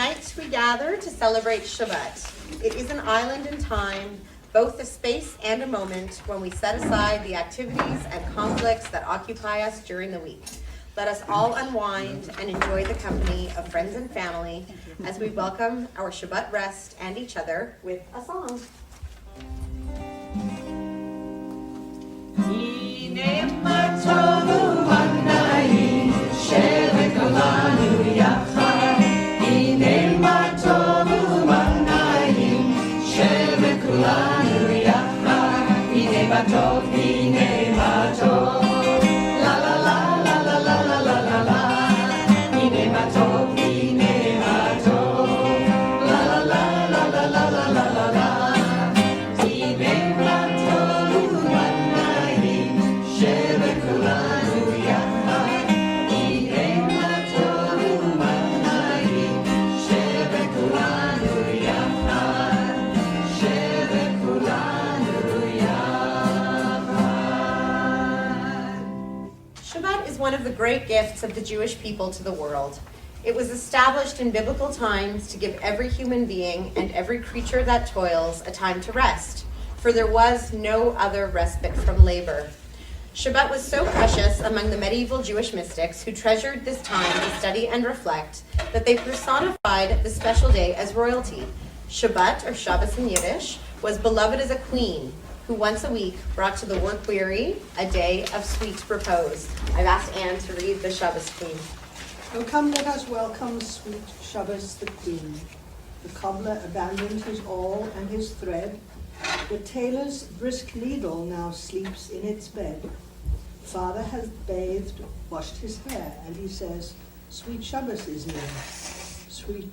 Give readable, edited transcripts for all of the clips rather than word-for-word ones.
Tonight we gather to celebrate Shabbat. It is an island in time, both a space and a moment when we set aside the activities and conflicts that occupy us during the week. Let us all unwind and enjoy the company of friends and family as we welcome our Shabbat rest and each other with a song. One of the great gifts of the Jewish people to the world. It was established in biblical times to give every human being and every creature that toils a time to rest, for there was no other respite from labor. Shabbat was so precious among the medieval Jewish mystics who treasured this time to study and reflect that they personified the special day as royalty. Shabbat, or Shabbos in Yiddish, was beloved as a queen who once a week brought to the work-weary a day of sweet repose. I've asked Anne to read the Shabbos Queen. Oh, come, let us welcome sweet Shabbos the Queen. The cobbler abandoned his awl and his thread. The tailor's brisk needle now sleeps in its bed. Father has bathed, washed his hair, and he says, sweet Shabbos is near. Sweet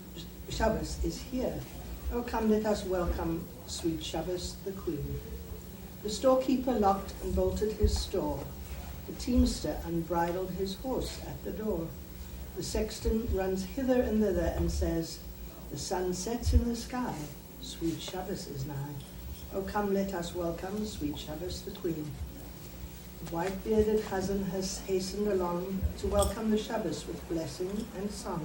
Shabbos is here. Oh, come, let us welcome sweet Shabbos the Queen. The storekeeper locked and bolted his store. The teamster unbridled his horse at the door. The sexton runs hither and thither and says, the sun sets in the sky, sweet Shabbos is nigh. Oh, come, let us welcome sweet Shabbos the Queen. The white-bearded Chazan has hastened along to welcome the Shabbos with blessing and song.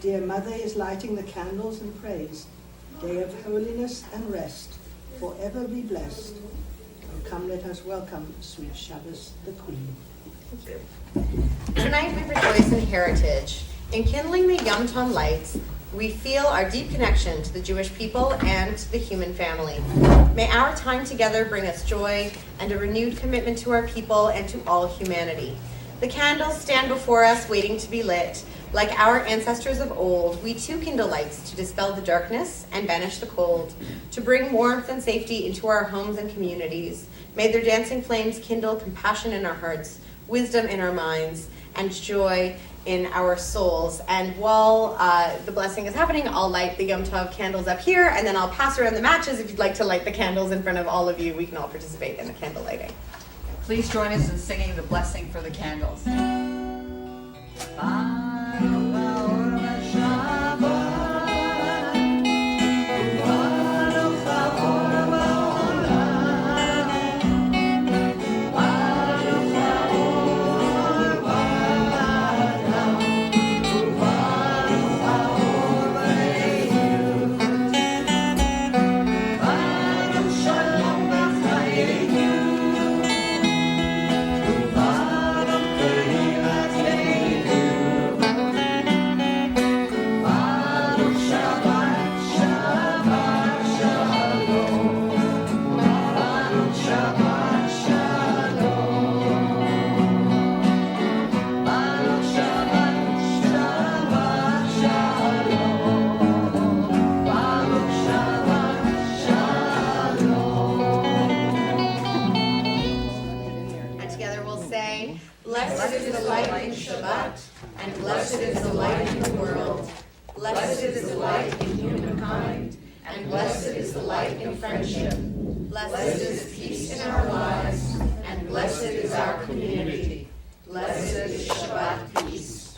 Dear Mother is lighting the candles and praise. Day of holiness and rest, forever be blessed. Come, let us welcome sweet Shabbos the Queen. Thank you. Tonight we rejoice in heritage. In kindling the Yom Tov lights, we feel our deep connection to the Jewish people and to the human family. May our time together bring us joy and a renewed commitment to our people and to all humanity. The candles stand before us waiting to be lit. Like our ancestors of old, we too kindle lights to dispel the darkness and banish the cold, to bring warmth and safety into our homes and communities. May their dancing flames kindle compassion in our hearts, wisdom in our minds, and joy in our souls. And while the blessing is happening, I'll light the Yom Tov candles up here, and then I'll pass around the matches. If you'd like to light the candles in front of all of you, we can all participate in the candle lighting. Please join us in singing the blessing for the candles. Bye. Blessed is the light in Shabbat, and blessed is the light in the world. Blessed is the light in humankind, and blessed is the light in friendship. Blessed is peace in our lives, and blessed is our community. Blessed is Shabbat peace.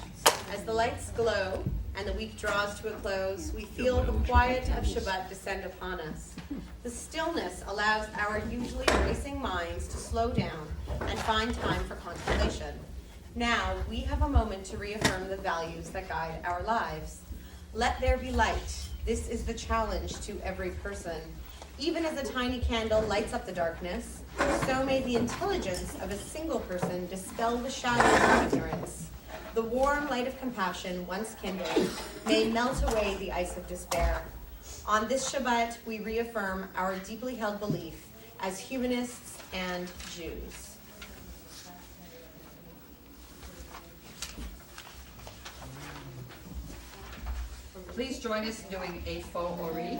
As the lights glow and the week draws to a close, we feel the quiet of Shabbat descend upon us. The stillness allows our usually racing minds to slow down and find time for contemplation. Now, we have a moment to reaffirm the values that guide our lives. Let there be light. This is the challenge to every person. Even as a tiny candle lights up the darkness, so may the intelligence of a single person dispel the shadows of ignorance. The warm light of compassion, once kindled, may melt away the ice of despair. On this Shabbat, we reaffirm our deeply held belief as humanists and Jews. Please join us in doing a faux ori.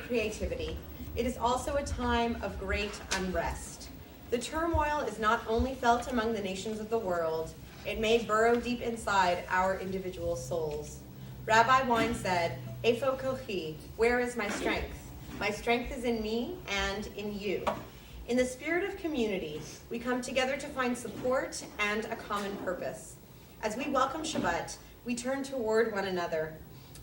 Creativity. It is also a time of great unrest. The turmoil is not only felt among the nations of the world, it may burrow deep inside our individual souls. Rabbi Wein said, "Eifo kochi, where is my strength? My strength is in me and in you." In the spirit of community, we come together to find support and a common purpose. As we welcome Shabbat, we turn toward one another.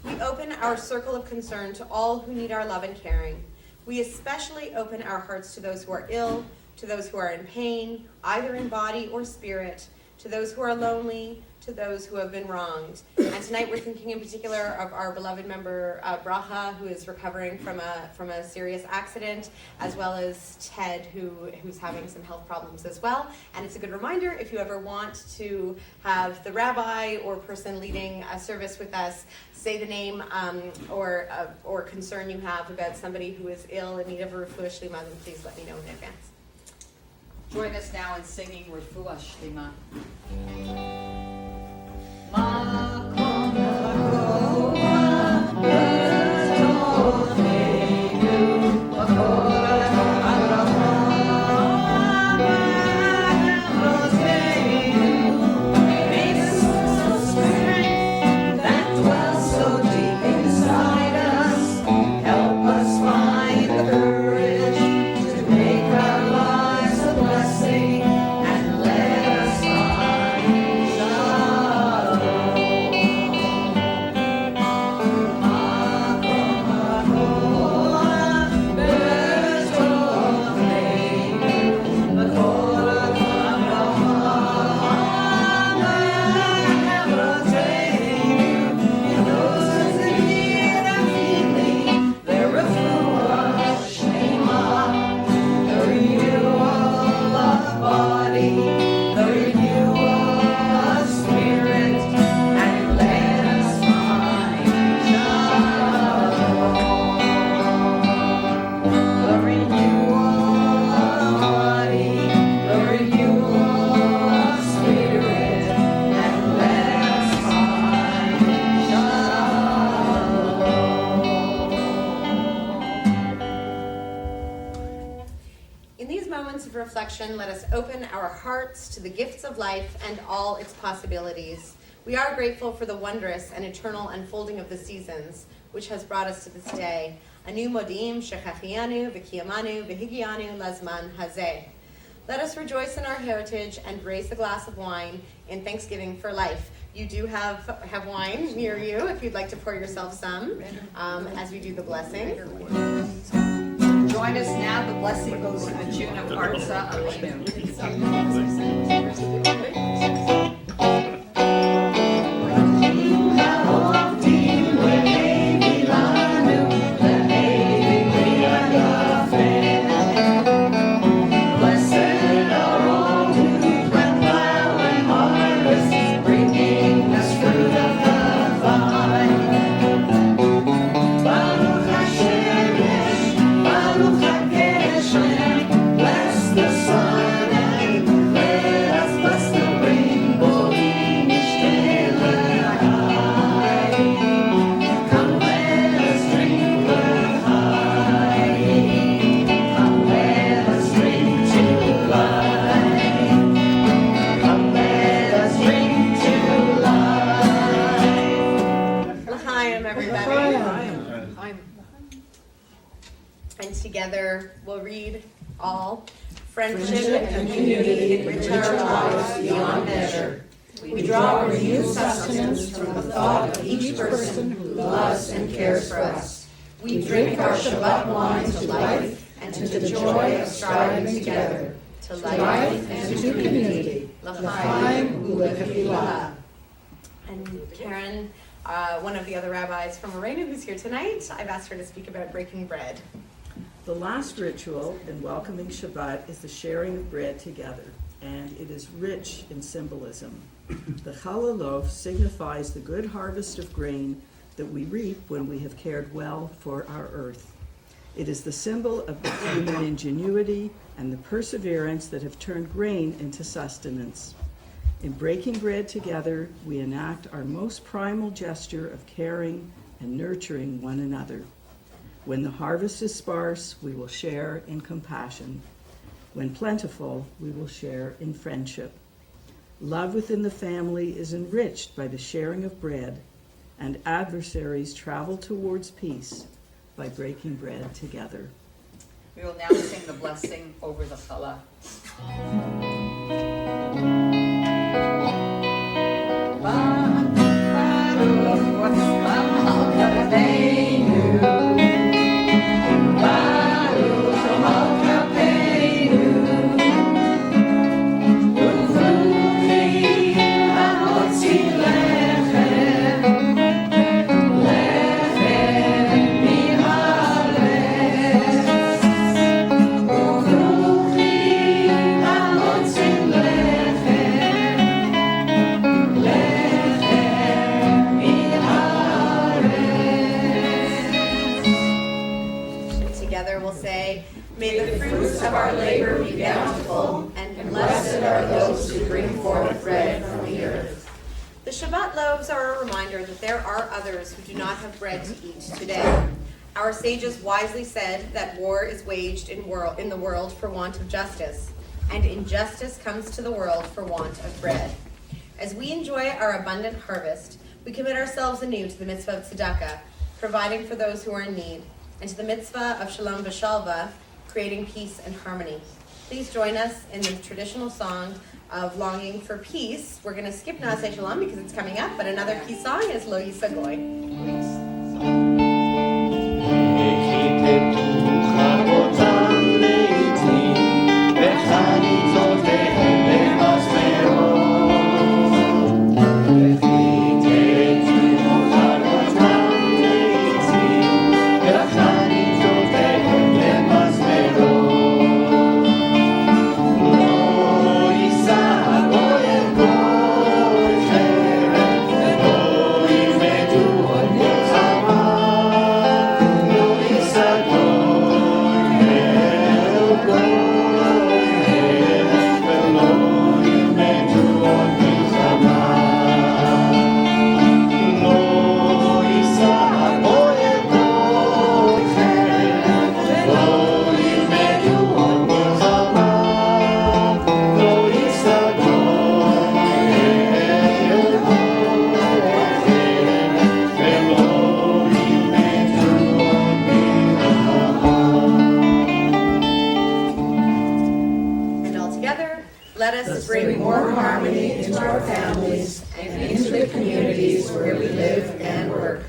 We open our circle of concern to all who need our love and caring. We especially open our hearts to those who are ill, to those who are in pain, either in body or spirit, to those who are lonely, to those who have been wronged. And tonight we're thinking in particular of our beloved member Bracha, who is recovering from a serious accident, as well as Ted, who's having some health problems as well. And it's a good reminder, if you ever want to have the rabbi or person leading a service with us say the name or concern you have about somebody who is ill in need of a refuah shlima, then please let me know in advance. Join us now in singing Refuah Shlima. Let us open our hearts to the gifts of life and all its possibilities. We are grateful for the wondrous and eternal unfolding of the seasons, which has brought us to this day. Anu modim shechachianu v'kiyamanu v'higianu lazman hazeh. Let us rejoice in our heritage and raise the glass of wine in thanksgiving for life. You do have wine near you if you'd like to pour yourself some as we do the blessing. Join us now. The blessing goes in the tune of Arza Aleinu. Blessed L'chaim, everybody. And together we'll read all. Friendship and community enrich our lives beyond measure. We draw renewed sustenance from the thought of each person who loves and cares for us. We drink our Shabbat wine to life and to the joy of striving together, to life and to community. L'chaim u'le'tefillah. And Karen, one of the other rabbis from Oranyu who's here tonight, I've asked her to speak about breaking bread. The last ritual in welcoming Shabbat is the sharing of bread together, and it is rich in symbolism. The challah loaf signifies the good harvest of grain that we reap when we have cared well for our earth. It is the symbol of the human ingenuity and the perseverance that have turned grain into sustenance. In breaking bread together, we enact our most primal gesture of caring and nurturing one another. When the harvest is sparse, we will share in compassion. When plentiful, we will share in friendship. Love within the family is enriched by the sharing of bread, and adversaries travel towards peace by breaking bread together. We will now sing the blessing over the challah. May the fruits of our labor be bountiful, and blessed are those who bring forth bread from the earth. The Shabbat loaves are a reminder that there are others who do not have bread to eat today. Our sages wisely said that war is waged in the world for want of justice, and injustice comes to the world for want of bread. As we enjoy our abundant harvest, we commit ourselves anew to the mitzvah of tzedakah, providing for those who are in need, and to the mitzvah of shalom v'shalva, creating peace and harmony. Please join us in the traditional song of longing for peace. We're going to skip Naaseh Shalom because it's coming up, but another key song is Lo Yisagoy. Let us bring more harmony into our families and into the communities where we live and work.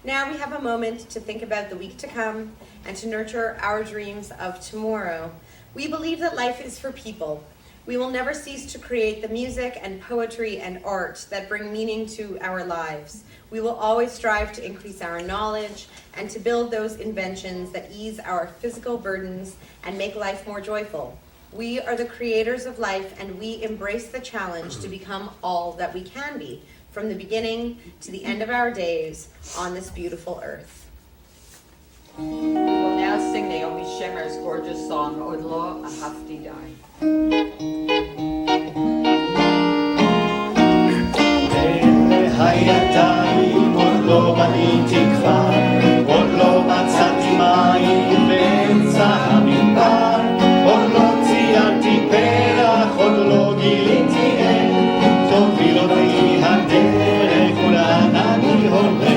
Now we have a moment to think about the week to come and to nurture our dreams of tomorrow. We believe that life is for people. We will never cease to create the music and poetry and art that bring meaning to our lives. We will always strive to increase our knowledge and to build those inventions that ease our physical burdens and make life more joyful. We are the creators of life, and we embrace the challenge to become all that we can be, from the beginning to the end of our days on this beautiful earth. We will now sing Naomi Shemer's gorgeous song, Od Lo Ahavti Dai. הידיים עוד לא בניתי כבר, עוד לא מצאתי מים באמצע המדבר, עוד לא ציירתי פרח, עוד לא גיליתי אין, תוביל אותי הדרך ולאן אני הולך.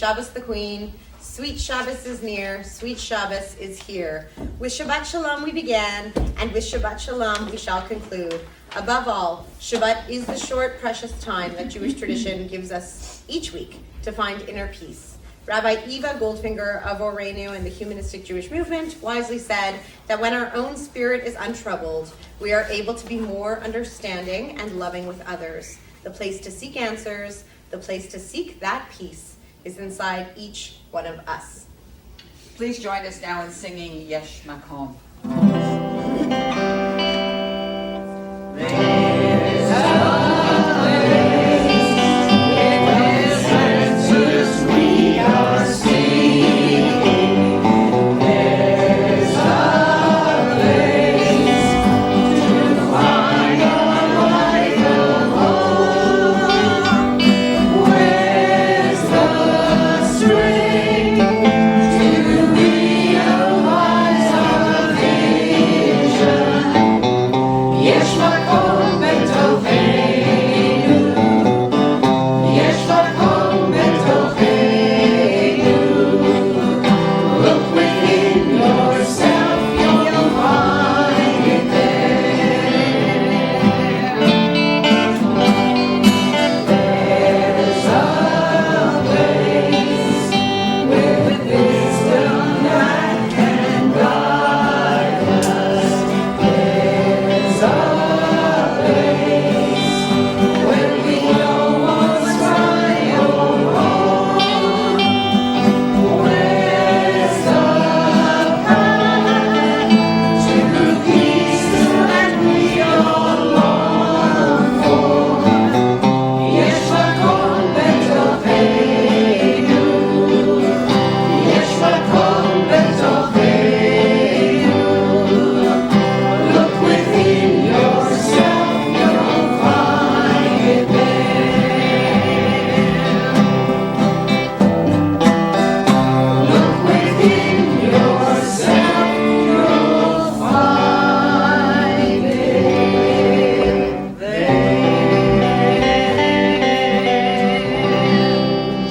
Shabbos the Queen. Sweet Shabbos is near, sweet Shabbos is here. With Shabbat Shalom we began, and with Shabbat Shalom we shall conclude. Above all, Shabbat is the short, precious time that Jewish tradition gives us each week to find inner peace. Rabbi Eva Goldfinger of Oranyu and the Humanistic Jewish Movement wisely said that when our own spirit is untroubled, we are able to be more understanding and loving with others. The place to seek answers, the place to seek that peace is inside each one of us. Please join us now in singing Yesh Makom.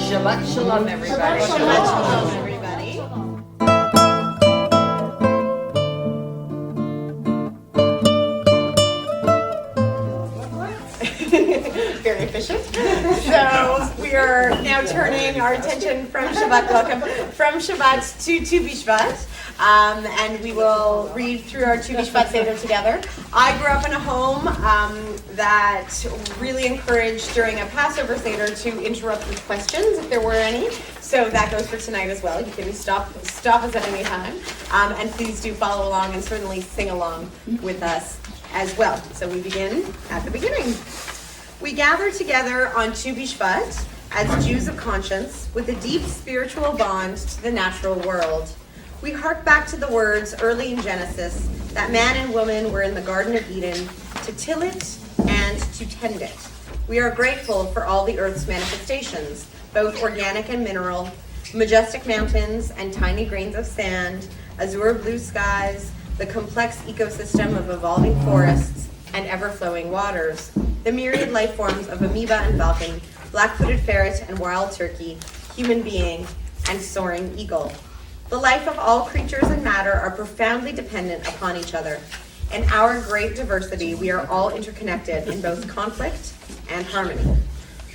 Shabbat Shalom, everybody. Shabbat Shalom, everybody. Very efficient. So we are now turning our attention from Shabbat to Tu B'Shvat. And we will read through our Tu B'Shvat Seder together. I grew up in a home that really encouraged during a Passover Seder to interrupt with questions if there were any. So that goes for tonight as well. You can stop us at any time. And please do follow along and certainly sing along with us as well. So we begin at the beginning. We gather together on Tu B'Shvat as Jews of conscience with a deep spiritual bond to the natural world. We hark back to the words early in Genesis that man and woman were in the Garden of Eden to till it and to tend it. We are grateful for all the earth's manifestations, both organic and mineral, majestic mountains and tiny grains of sand, azure blue skies, the complex ecosystem of evolving forests and ever-flowing waters, the myriad life forms of amoeba and falcon, black-footed ferret and wild turkey, human being, and soaring eagle. The life of all creatures and matter are profoundly dependent upon each other. In our great diversity, we are all interconnected in both conflict and harmony.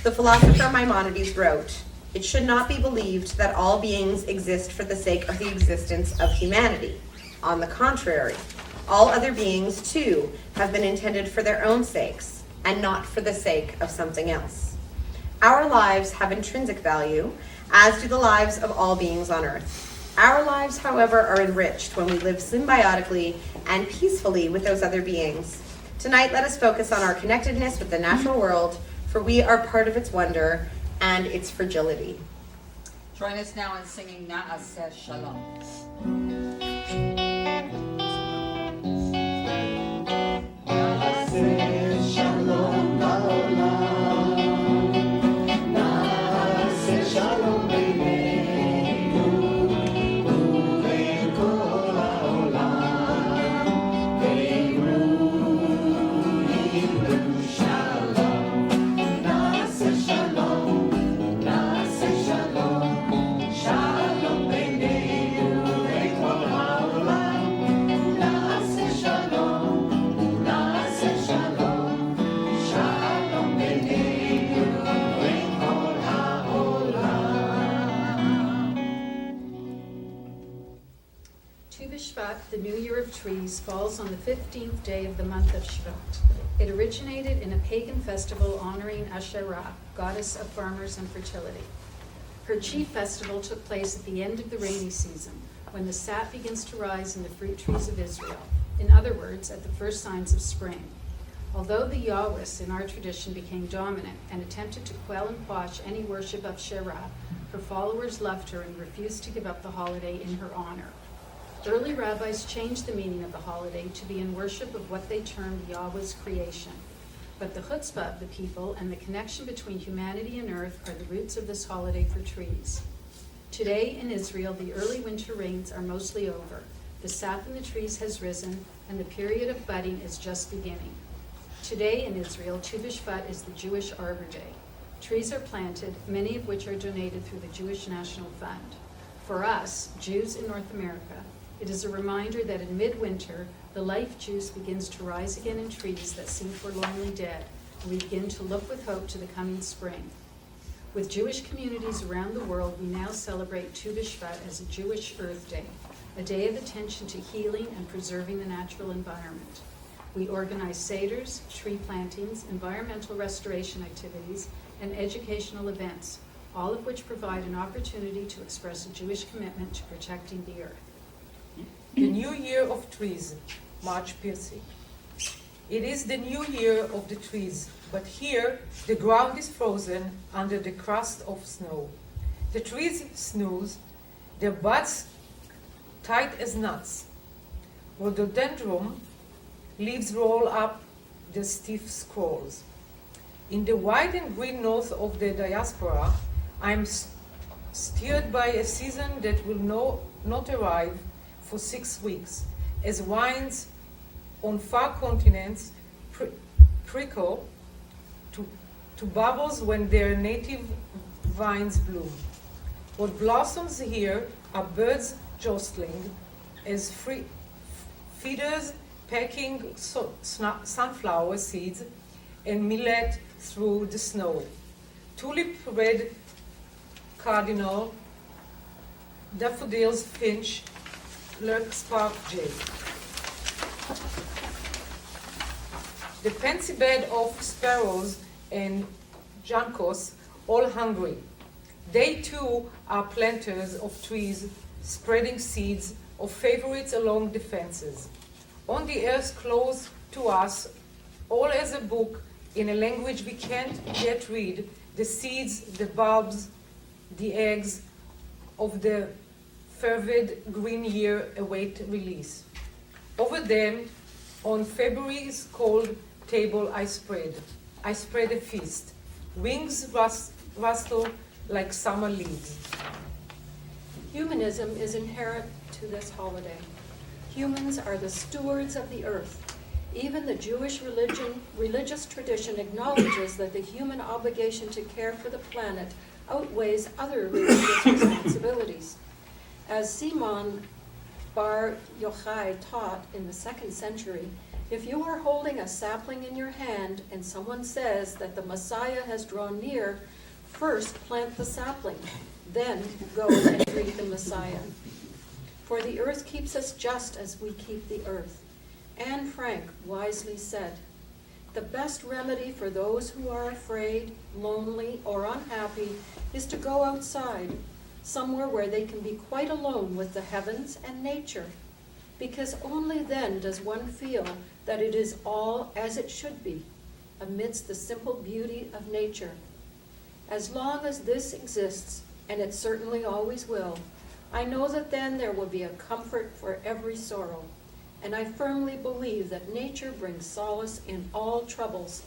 The philosopher Maimonides wrote, "It should not be believed that all beings exist for the sake of the existence of humanity. On the contrary, all other beings, too, have been intended for their own sakes, and not for the sake of something else. Our lives have intrinsic value, as do the lives of all beings on earth. Our lives, however, are enriched when we live symbiotically and peacefully with those other beings. Tonight, let us focus on our connectedness with the natural world, for we are part of its wonder and its fragility." Join us now in singing Na'aseh Shalom. Shalom ba'olam, na'aseh shalom beineinu ubein kol ha'olam, ve'ru'inu shalom. Na'aseh shalom, na'aseh shalom. New Year of Trees, falls on the 15th day of the month of Shvat. It originated in a pagan festival honoring Asherah, goddess of farmers and fertility. Her chief festival took place at the end of the rainy season, when the sap begins to rise in the fruit trees of Israel. In other words, at the first signs of spring. Although the Yahwist in our tradition became dominant and attempted to quell and quash any worship of Sherah, her followers loved her and refused to give up the holiday in her honor. Early rabbis changed the meaning of the holiday to be in worship of what they termed Yahweh's creation. But the chutzpah of the people and the connection between humanity and earth are the roots of this holiday for trees. Today in Israel, the early winter rains are mostly over. The sap in the trees has risen, and the period of budding is just beginning. Today in Israel, Tu B'Shvat is the Jewish Arbor Day. Trees are planted, many of which are donated through the Jewish National Fund. For us, Jews in North America, it is a reminder that in midwinter, the life juice begins to rise again in trees that seem forlornly dead, and we begin to look with hope to the coming spring. With Jewish communities around the world, we now celebrate Tu B'Shvat as a Jewish Earth Day, a day of attention to healing and preserving the natural environment. We organize seders, tree plantings, environmental restoration activities, and educational events, all of which provide an opportunity to express a Jewish commitment to protecting the earth. The New Year of Trees, March Piercy. It is the new year of the trees, but here the ground is frozen under the crust of snow. The trees snooze, their buds tight as nuts. Rhododendron leaves roll up the stiff scrolls. In the white and green north of the diaspora, I'm steered by a season that will not arrive for 6 weeks, as wines on far continents prickle to bubbles when their native vines bloom. What blossoms here are birds jostling, as feeders pecking sunflower seeds and millet through the snow. Tulip red cardinal, daffodils finch, larkspur jay. The fancy bed of sparrows and juncos, all hungry. They too are planters of trees, spreading seeds of favorites along the fences. On the earth close to us, all as a book in a language we can't yet read, the seeds, the bulbs, the eggs of the fervid green year await release. Over them, on February's cold table I spread a feast. Wings rustle like summer leaves. Humanism is inherent to this holiday. Humans are the stewards of the earth. Even the Jewish religious tradition acknowledges that the human obligation to care for the planet outweighs other religious responsibilities. As Simon Bar Yochai taught in the 2nd century, if you are holding a sapling in your hand and someone says that the Messiah has drawn near, first plant the sapling, then go and greet the Messiah. For the earth keeps us just as we keep the earth. Anne Frank wisely said, "The best remedy for those who are afraid, lonely, or unhappy is to go outside, somewhere where they can be quite alone with the heavens and nature, because only then does one feel that it is all as it should be, amidst the simple beauty of nature. As long as this exists, and it certainly always will, I know that then there will be a comfort for every sorrow, and I firmly believe that nature brings solace in all troubles."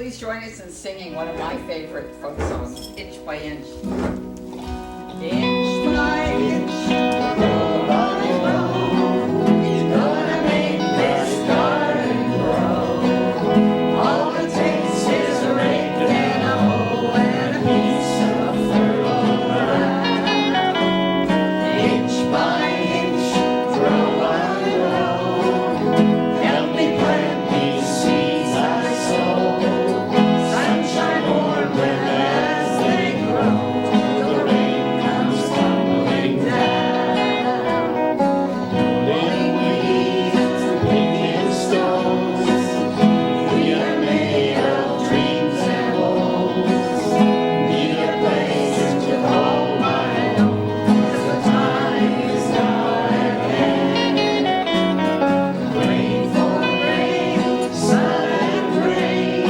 please join us in singing one of my favorite folk songs, Inch by Inch. Inch by inch, Roll by roll, he's gonna make this garden grow. All it takes is a rake and a hoe and a piece of fertile ground. Inch by inch, row by row, help me plant these seeds I sow. Sunshine warm them as they grow, till the rain comes tumbling down. Rolling weeds, picking stones, we are made of dreams and woes. Need a place to call my own, 'cause the time is now at hand. Rain for rain, sun and rain,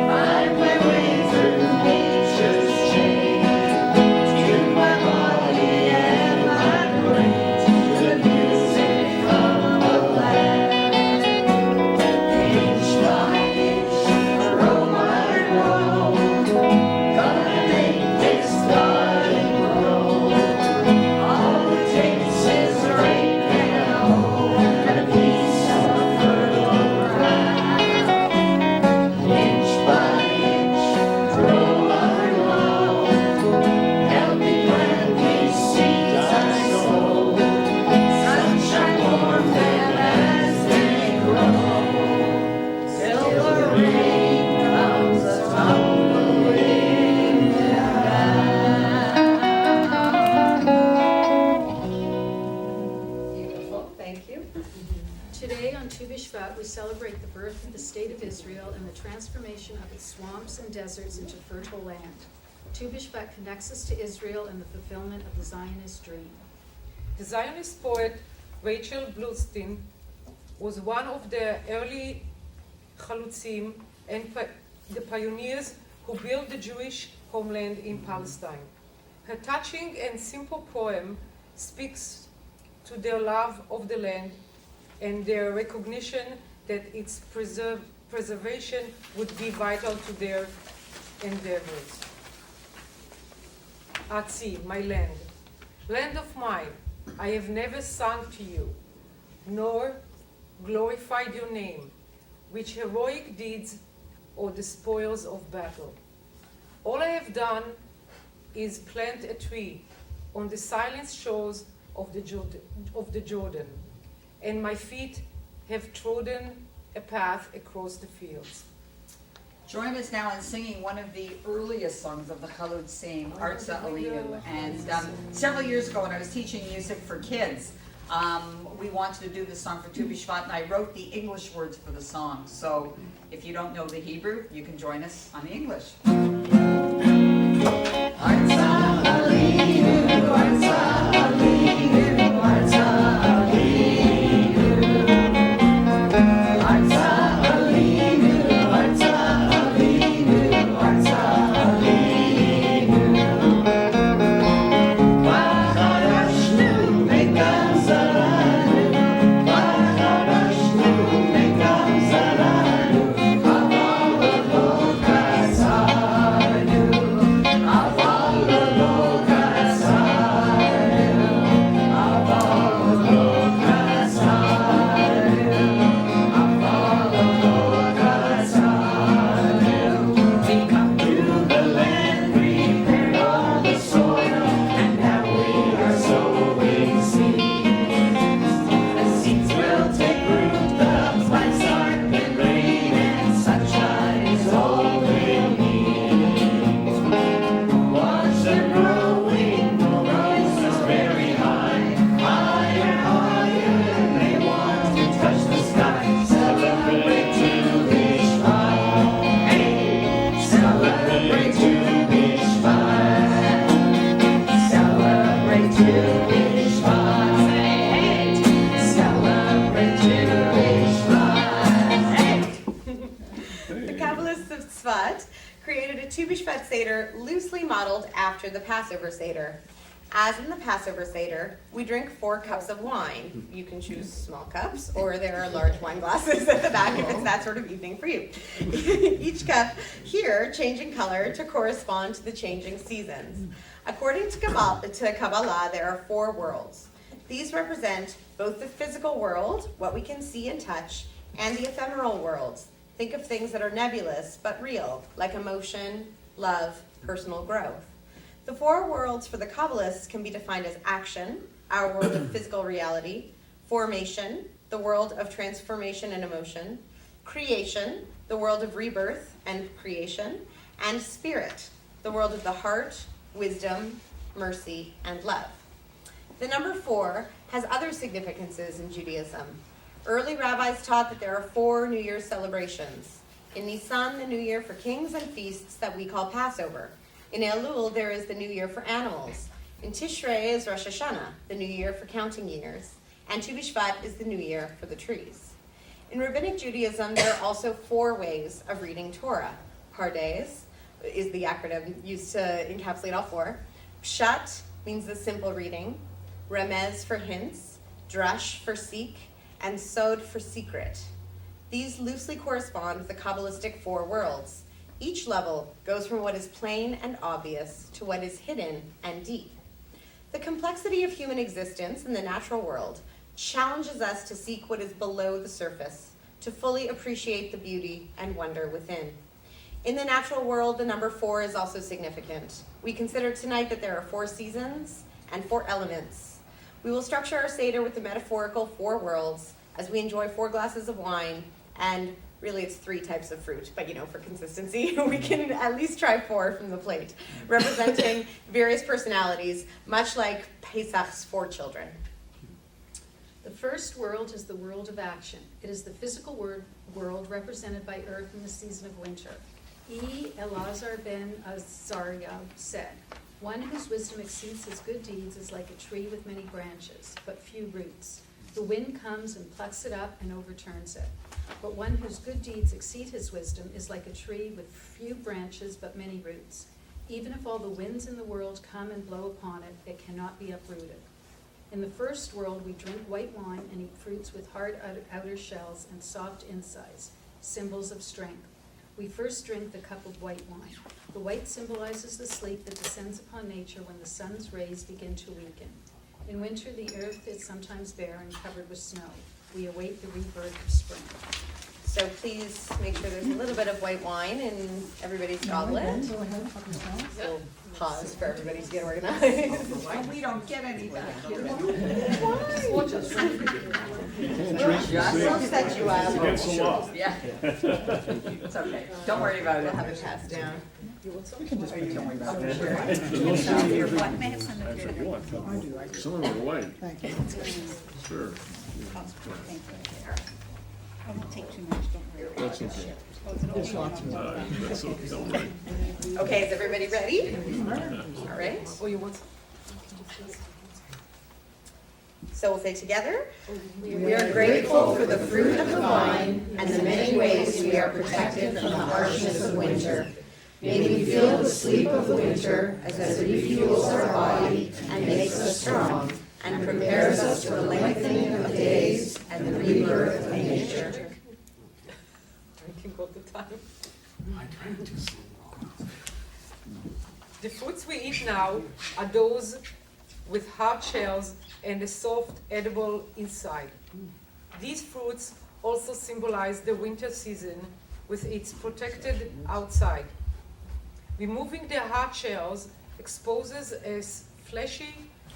find my way through nature's chain. Tune my body and my brain to the music of the land. Inch by inch, row by row, gonna make this garden grow. All it takes is a rake and a hoe and a piece of fertile ground. Inch by inch, row by row, help me plant these seeds I sow. Sunshine warm them as they grow, till the rain comes tumbling down. Beautiful, thank you. Today, on Tu B'Shvat, we celebrate the birth of the state of Israel and the transformation of its swamps and deserts into fertile land. Tu B'Shvat connects us to Israel and the fulfillment of the Zionist dream. The Zionist poet Rachel Bluestein was one of the early chalutzim and the pioneers who built the Jewish homeland in Palestine. Her touching and simple poem speaks to their love of the land and their recognition that its preservation would be vital to their endeavors. Atzi, my land, land of mine, I have never sung to you, nor glorified your name, which heroic deeds or the spoils of battle. All I have done is plant a tree on the silent shores of the Jordan, and my feet have trodden a path across the fields. Join us now in singing one of the earliest songs of the Chalutzim, Arza Alinu. And several years ago when I was teaching music for kids, we wanted to do this song for Tu B'Shvat, and I wrote the English words for the song. So if you don't know the Hebrew, you can join us on the English. Arza Alinu, Arza Alinu, Arza Alinu. Arza Alinu, Arza Alinu, Arza Alinu. V'charashnu mekam zaranu, v'charashnu mekam zaranu, aval lo kasarnu, aval lo kasarnu, aval lo kasarnu, aval lo kasarnu. We come to the land, prepared all the soil, and now we are sowing seeds. The seeds will take root, the plants are in rain, and sunshine is all we need. Watch them growing, roses very high, higher, higher, they want to touch the sky. Celebrate Tu B'Shvat, hey, celebrate Tu B'Shvat, celebrate Tu B'Shvat, say hey, celebrate Tu B'Shvat, hey. The Kabbalists of Tzfat created a Tu B'Shvat Seder loosely modeled after the Passover Seder. As in the Passover Seder, we drink 4 cups of wine. You can choose small cups, or there are large wine glasses at the back if it's that sort of evening for you. Each cup here changing color to correspond to the changing seasons. According to Kabbalah, there are 4 worlds. These represent both the physical world, what we can see and touch, and the ephemeral worlds. Think of things that are nebulous but real, like emotion, love, personal growth. The 4 worlds for the Kabbalists can be defined as action, our world of physical reality, formation, the world of transformation and emotion, creation, the world of rebirth and creation, and spirit, the world of the heart, wisdom, mercy, and love. The number 4 has other significances in Judaism. Early rabbis taught that there are 4 New Year's celebrations. In Nisan, the New Year for kings and feasts that we call Passover. In Elul, there is the New Year for animals. In Tishrei is Rosh Hashanah, the New Year for counting years. And Tu B'Shvat is the New Year for the trees. In Rabbinic Judaism, there are also 4 ways of reading Torah. Pardes is the acronym used to encapsulate all 4. Pshat means the simple reading. Remez for hints. Drash for seek. And Sod for secret. These loosely correspond with the Kabbalistic 4 worlds. Each level goes from what is plain and obvious to what is hidden and deep. The complexity of human existence in the natural world challenges us to seek what is below the surface, to fully appreciate the beauty and wonder within. In the natural world, the number 4 is also significant. We consider tonight that there are 4 seasons and 4 elements. We will structure our Seder with the metaphorical 4 worlds as we enjoy 4 glasses of wine, and really it's 3 types of fruit, but for consistency, we can at least try 4 from the plate, representing various personalities, much like Pesach's 4 children. The first world is the world of action. It is the physical world represented by earth in the season of winter. E. Elazar ben Azariah said, "One whose wisdom exceeds his good deeds is like a tree with many branches, but few roots. The wind comes and plucks it up and overturns it. But one whose good deeds exceed his wisdom is like a tree with few branches but many roots. Even if all the winds in the world come and blow upon it, it cannot be uprooted." In the first world, we drink white wine and eat fruits with hard outer shells and soft insides, symbols of strength. We first drink the cup of white wine. The white symbolizes the sleep that descends upon nature when the sun's rays begin to weaken. In winter, the earth is sometimes bare and covered with snow. We await the rebirth of spring. So please make sure there's a little bit of white wine in everybody's goblet. So pause for everybody to get organized. And we don't get any back. We'll just set you up. Against the law. Yeah. It's okay. Don't worry about We'll it. have it passed down. Don't worry about it. Actually, you want a couple. Some of them are white. Sure. I won't take too much, don't worry. That's okay. That's okay, don't worry. Okay, is everybody ready? All right. Oh, you want? So we'll say together, we are grateful for the fruit of the vine and the many ways we are protected from the harshness of winter. May we feel the sleep of the winter as it refuels our body and makes us strong and prepares us for the lengthening of days and the rebirth of nature. Drinking all the time. The fruits we eat now are those with hard shells and a soft, edible inside. These fruits also symbolize the winter season with its protected outside. Removing the hard shells exposes a fleshy,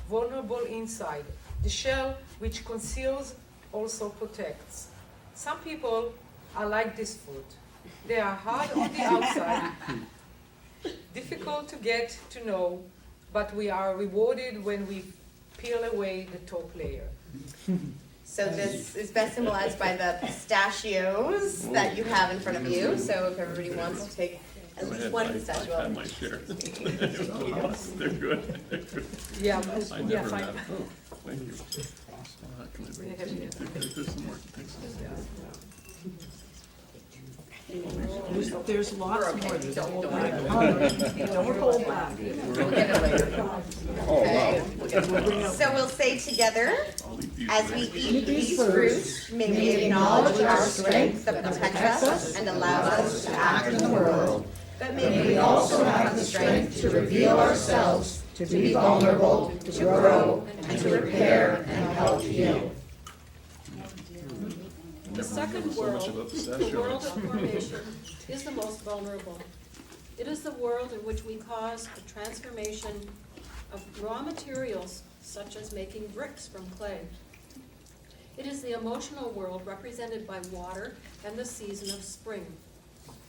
vulnerable inside. The shell, which conceals, also protects. Some people are like this fruit. They are hard on the outside, difficult to get to know, but we are rewarded when we peel away the top layer. So this is best symbolized by the pistachios that you have in front of you. So if everybody wants to take at least one pistachio. I had my share. They're good. Yeah, I yeah, never fine. had. Oh, thank you. Can I- There's some more. Thanks. There's lots We're okay. more. There's a whole Don't bag. worry. Don't hold back. We'll get it later. Okay. So we'll say together, as we eat these fruits, may we acknowledge our strength that protects us and allows us to act in the world. But may we also have the strength to reveal ourselves, to be vulnerable, to grow, and to repair and help heal. The second world, the world of formation, is the most vulnerable. It is the world in which we cause the transformation of raw materials, such as making bricks from clay. It is the emotional world represented by water and the season of spring.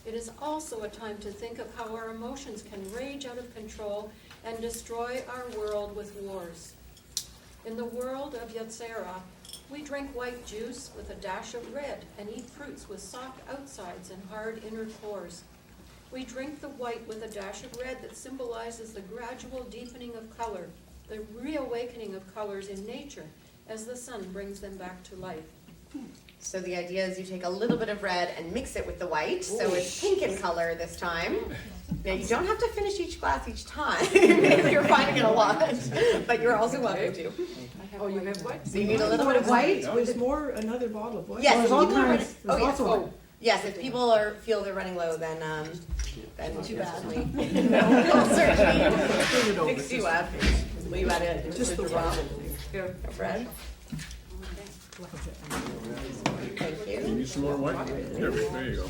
It is also a time to think of how our emotions can rage out of control and destroy our world with wars. In the world of Yetzirah, we drink white juice with a dash of red and eat fruits with soft outsides and hard inner cores. We drink the white with a dash of red that symbolizes the gradual deepening of color, the reawakening of colors in nature as the sun brings them back to life. So the idea is you take a little bit of red and mix it with the white, so it's pink in color this time. Now you don't have to finish each glass each time if you're finding it a lot, but you're also welcome to. Oh, you have what? So you need a little bit of white. There's more, another bottle of white. Yes, There's if all people are kinds. running, There's lots of white. yes, if people feel they're running low, then too bad. We'll certainly fix you up. Will you add it? Just the bottle. Here, Fred. Thank you. Need some more white? There you go.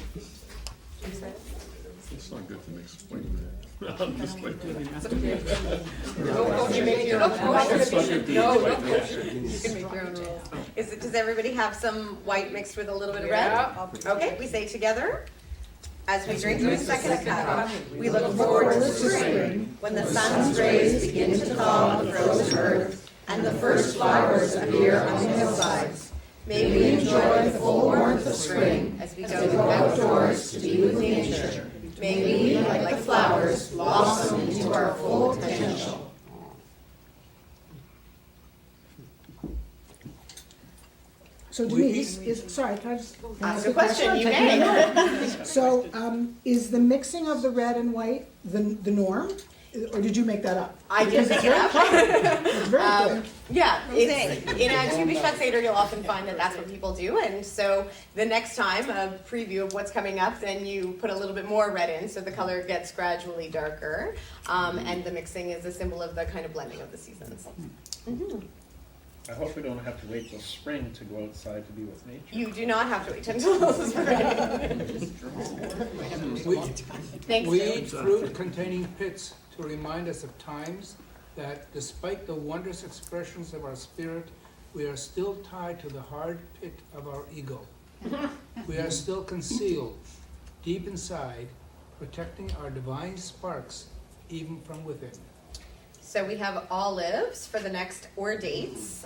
It's not good to mix white and red. I'm just like, You make your own rules. You can make your own rules. Does everybody have some white mixed with a little bit of red? Yeah. Okay, we say together. As we drink the second cup, we look forward to spring, when the sun's rays begin to thaw the frozen earth, and the first flowers appear on the hillsides. May we enjoy the full warmth of spring as we go outdoors to be with nature. May we, like flowers, blossom into our full potential. So Denise, sorry, can I just Ask a question, you may. So, is the mixing of the red and white the norm, or did you make that up? I did make it up. It's very good. Yeah, it's, in a Tubishvat Seder, you'll often find that that's what people do, and so the next time, a preview of what's coming up, then you put a little bit more red in, so the color gets gradually darker, and the mixing is a symbol of the kind of blending of the seasons. I hope we don't have to wait till spring to go outside to be with nature. You do not have to wait until spring. Thanks, We Joe. eat fruit containing pits to remind us of times that despite the wondrous expressions of our spirit, we are still tied to the hard pit of our ego. We are still concealed deep inside, protecting our divine sparks even from within. So we have olives for the next, or dates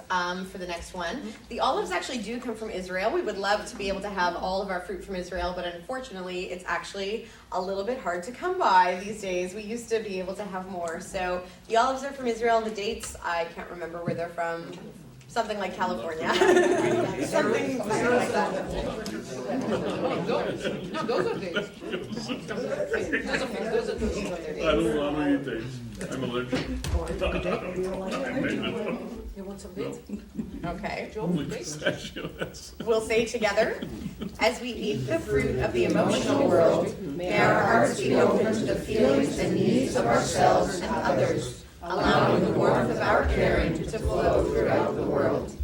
for the next one. The olives actually do come from Israel. We would love to be able to have all of our fruit from Israel, but unfortunately it's actually a little bit hard to come by these days. We used to be able to have more. So the olives are from Israel. The dates, I can't remember where they're from. Something like California. Something like that. No, those are dates. Those are dates. I don't want to eat dates. I'm allergic. You want some dates? Okay. Only pistachio, that's. We'll say together, as we eat the fruit of the emotional world, may our hearts be open to the feelings and needs of ourselves and others, allowing the warmth of our caring to flow throughout the world.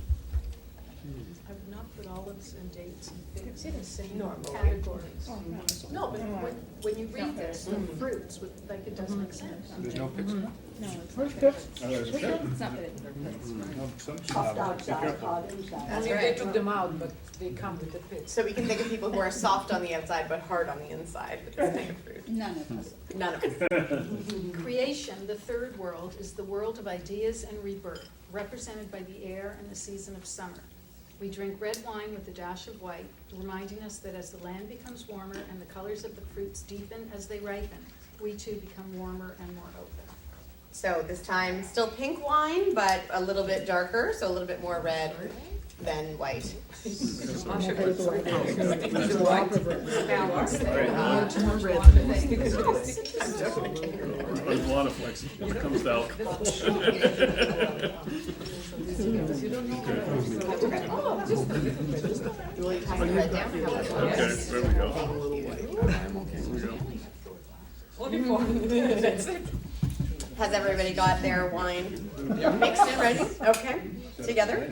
I would not put olives and dates in the same Normally. categories. No, but when you read this, the fruits, like, it doesn't make sense. There's no pits? Where's pits? It's not that it's Soft outside, hard inside. That's Only right. they took them out, but they come with the pits. So we can think of people who are soft on the outside but hard on the inside with this kind of fruit. none of us. None of us. Creation, the third world, is the world of ideas and rebirth, represented by the air and the season of summer. We drink red wine with a dash of white, reminding us that as the land becomes warmer and the colors of the fruits deepen as they ripen, we too become warmer and more open. So this time, still pink wine, but a little bit darker, so a little bit more red. than white. There's a lot of flexibility that comes out. Okay, there we go. There we go. Has everybody got their wine mixed and ready? Okay, together.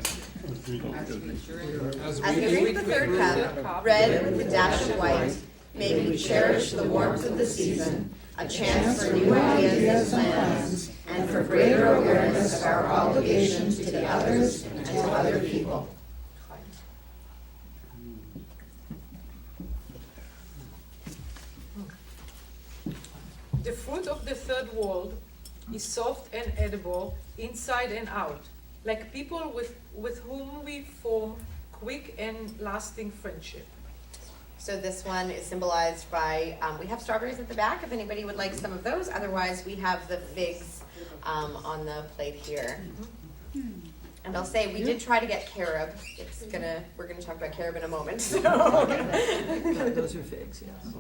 As As we we drink the third cup, red with dash of white, may we cherish the warmth of the season, a chance for new ideas and plans, and for greater awareness of our obligations to the others and to other people. The fruit of the third world is soft and edible inside and out, like people with whom we form quick and lasting friendship. So this one is symbolized by, we have strawberries at the back if anybody would like some of those. Otherwise, we have the figs on the plate here. And I'll say, we did try to get carob. We're gonna talk about carob in a moment, so. Those are figs, yes.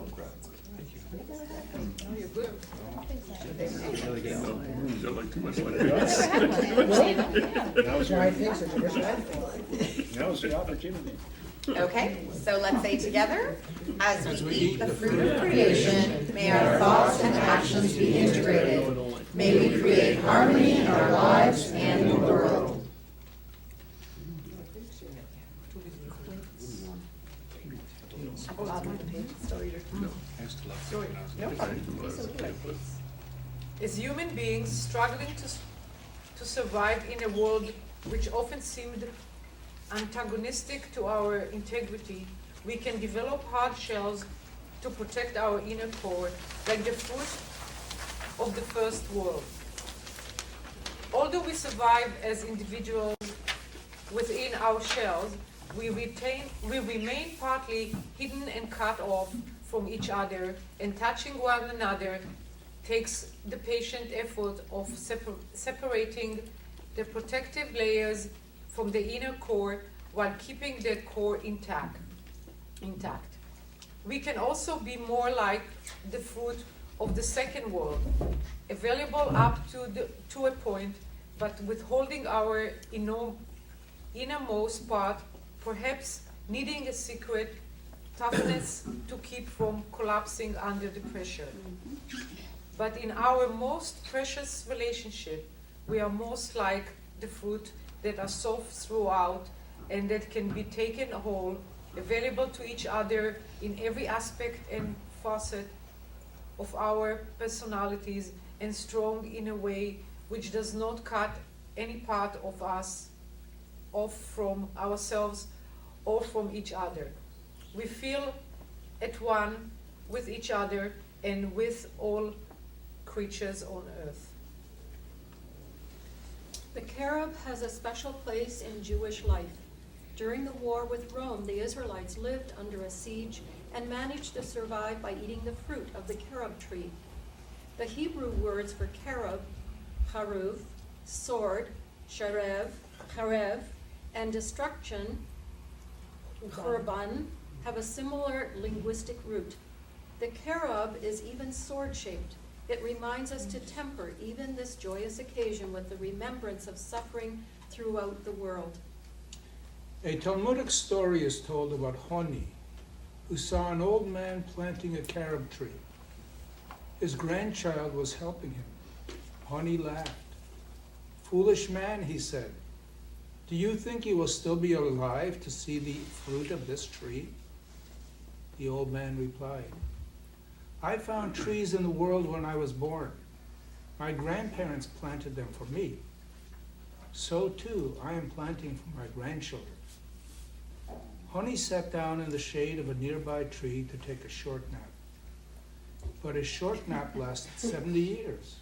Don't like too much like this. Now's the opportunity. Okay, so let's say together, as we eat the fruit of creation, may our thoughts and actions be integrated. May we create harmony in our lives and the world. As human beings struggling to survive in a world which often seemed antagonistic to our integrity, we can develop hard shells to protect our inner core, like the fruit of the first world. Although we survive as individuals within our shells, we remain partly hidden and cut off from each other, and touching one another takes the patient effort of separating the protective layers from the inner core while keeping the core intact. We can also be more like the fruit of the second world, available up to a point, but withholding our innermost part, perhaps needing a secret toughness to keep from collapsing under the pressure. But in our most precious relationship, we are most like the fruit that are soft throughout and that can be taken whole, available to each other in every aspect and facet of our personalities, and strong in a way which does not cut any part of us off from ourselves or from each other. We feel at one with each other and with all creatures on earth. The carob has a special place in Jewish life. During the war with Rome, the Israelites lived under a siege and managed to survive by eating the fruit of the carob tree. The Hebrew words for carob, haruv, sword, sharev, and destruction, korban, have a similar linguistic root. The carob is even sword-shaped. It reminds us to temper even this joyous occasion with the remembrance of suffering throughout the world. A Talmudic story is told about Honi, who saw an old man planting a carob tree. His grandchild was helping him. Honi laughed. "Foolish man," he said, "do you think you will still be alive to see the fruit of this tree?" The old man replied, "I found trees in the world when I was born. My grandparents planted them for me. So too, I am planting for my grandchildren." Honi sat down in the shade of a nearby tree to take a short nap. But his short nap lasted 70 years.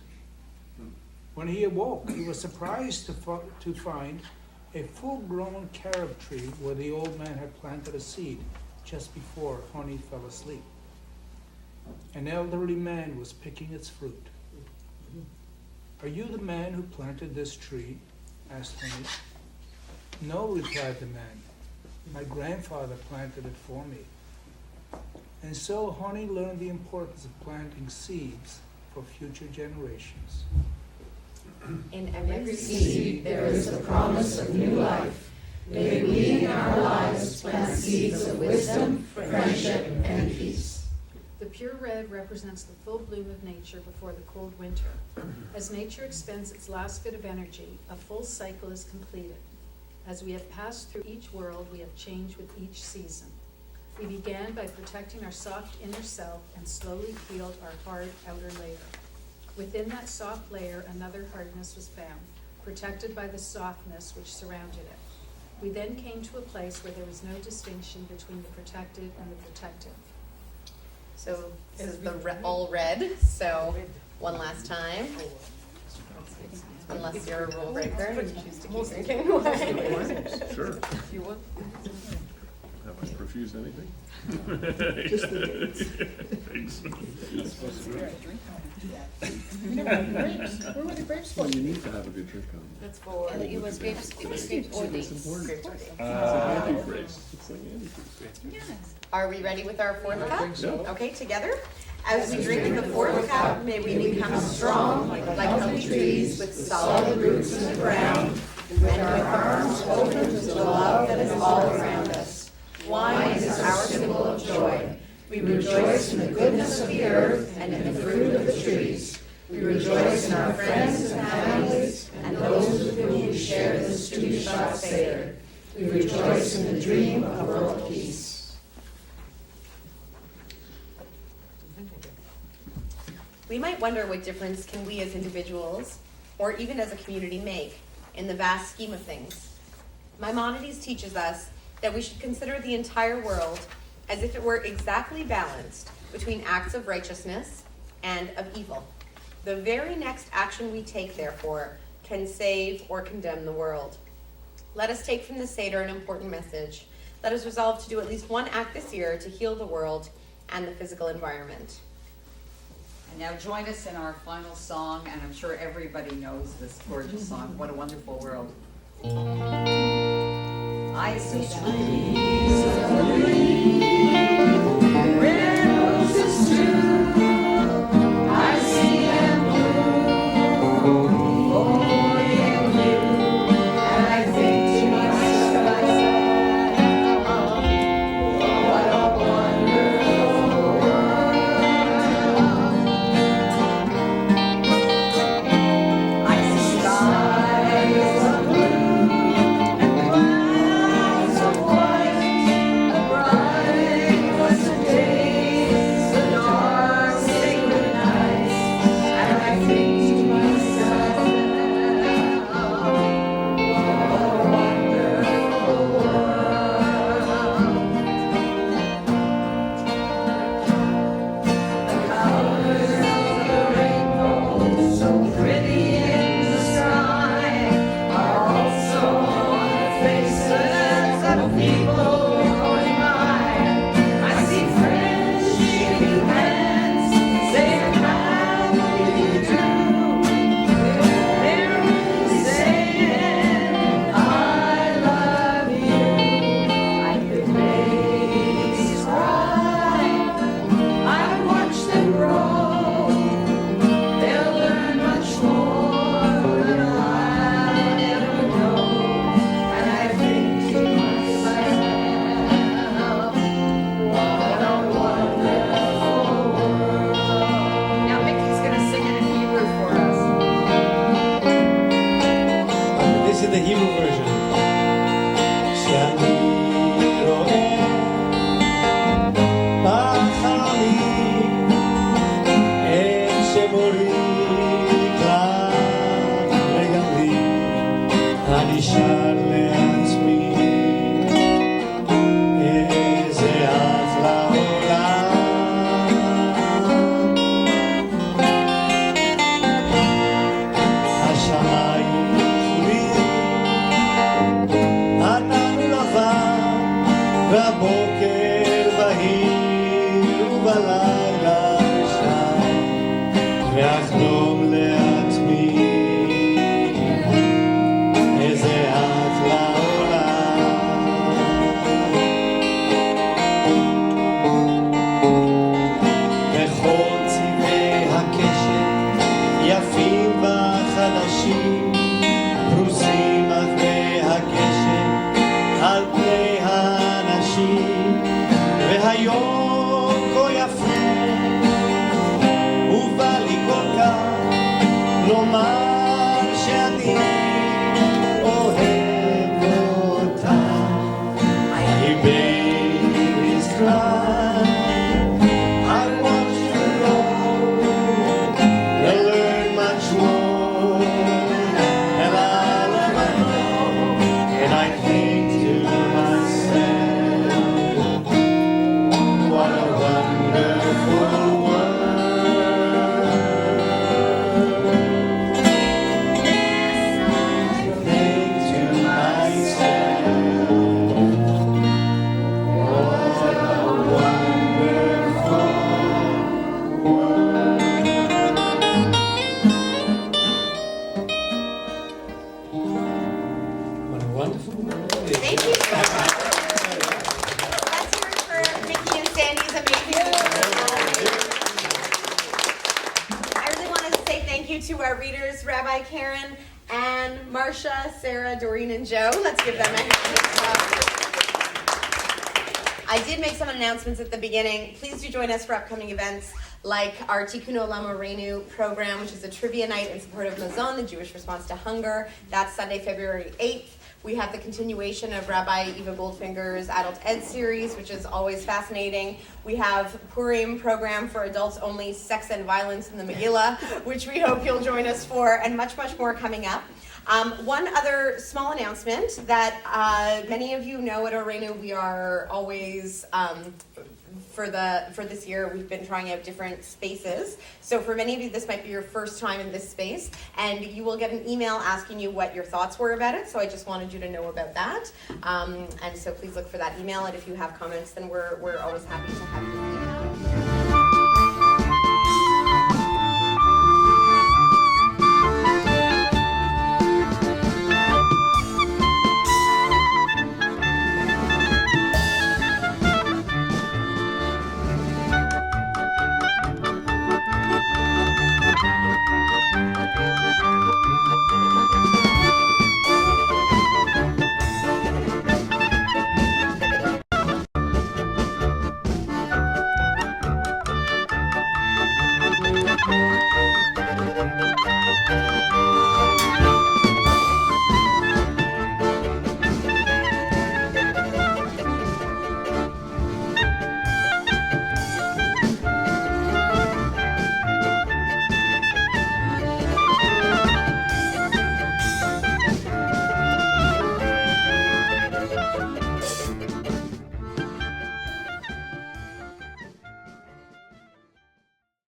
When he awoke, he was surprised to find a full-grown carob tree where the old man had planted a seed just before Honi fell asleep. An elderly man was picking its fruit. "Are you the man who planted this tree?" asked Honi. No, replied the man. My grandfather planted it for me. And so Honey learned the importance of planting seeds for future generations. In every seed there is the promise of new life. May we in our lives plant seeds of wisdom, friendship, and peace. The pure red represents the full bloom of nature before the cold winter. As nature expends its last bit of energy, a full cycle is completed. As we have passed through each world, we have changed with each season. We began by protecting our soft inner self and slowly peeled our hard outer layer. Within that soft layer, another hardness was found, protected by the softness which surrounded it. We then came to a place where there was no distinction between the protected and the protective. So this is the all red. So one last time. Unless you're a rule breaker and choose to keep drinking away. Sure. You want? Have I refused anything? Just the dates. Thanks. Where were the grapes Well, you need to have a good drink on. That's for. It was grapes or dates. Grapes or dates. It's antifreeze. It's like antifreeze. Are we ready with our fourth I cup? think so. Okay, together. As we drink the fourth cup, may we become strong like healthy trees with solid roots in the ground, and with arms open to the love that is all around us. Wine is our symbol of joy. We rejoice in the goodness of the earth and in the fruit of the trees. We rejoice in our friends and families and those with whom we share this 2 Shabbat Seder. We rejoice in the dream of world peace. We might wonder what difference can we as individuals, or even as a community, make in the vast scheme of things. Maimonides teaches us that we should consider the entire world as if it were exactly balanced between acts of righteousness and of evil. The very next action we take, therefore, can save or condemn the world. Let us take from the Seder an important message. Let us resolve to do at least one act this year to heal the world and the physical environment. And now join us in our final song, and I'm sure everybody knows this gorgeous song, What a Wonderful World. I see trees of green, red roses too. I see them blue, for me and you. And I think to myself, what a wonderful world. I see skies of blue and clouds of white, a bright blessed days, the dark sacred nights, and I think to myself, what a wonderful world. The colors of the rainbow, so pretty in the sky, are also on the faces of people going by. I see friends shaking hands, saying how do you do. They're really saying I love you. I hear babies cry. I watch them grow. They'll learn much more than I'll ever know. And I think to myself, what a wonderful world. Now Mickey's gonna sing it in Hebrew for us. This is the Hebrew version. שאני רואה בחלומי את שבורי כלל לגמרי, אני שר לעצמי איזה אחלה עולם. השמיים כחולים, ענן לבן, והבוקר בהיר ובלילה שם, ואחלום לעצמי איזה אחלה עולם. our readers, Rabbi Karen, Anne, Marcia, Sarah, Doreen, and Joe. Let's give them a hand as well. I did make some announcements at the beginning. Please do join us for upcoming events like our Tikkun Olam Oranyu program, which is a trivia night in support of Mazon, the Jewish response to hunger. That's Sunday, February 8th. We have the continuation of Rabbi Eva Goldfinger's Adult Ed series, which is always fascinating. We have Purim program for adults only, Sex and Violence in the Megillah, which we hope you'll join us for, and much, much more coming up. One other small announcement that many of you know at Oranyu, we are always, for this year, we've been trying out different spaces. So for many of you, this might be your first time in this space, and you will get an email asking you what your thoughts were about it. So I just wanted you to know about that. And so please look for that email, and if you have comments, then we're always happy to have you email.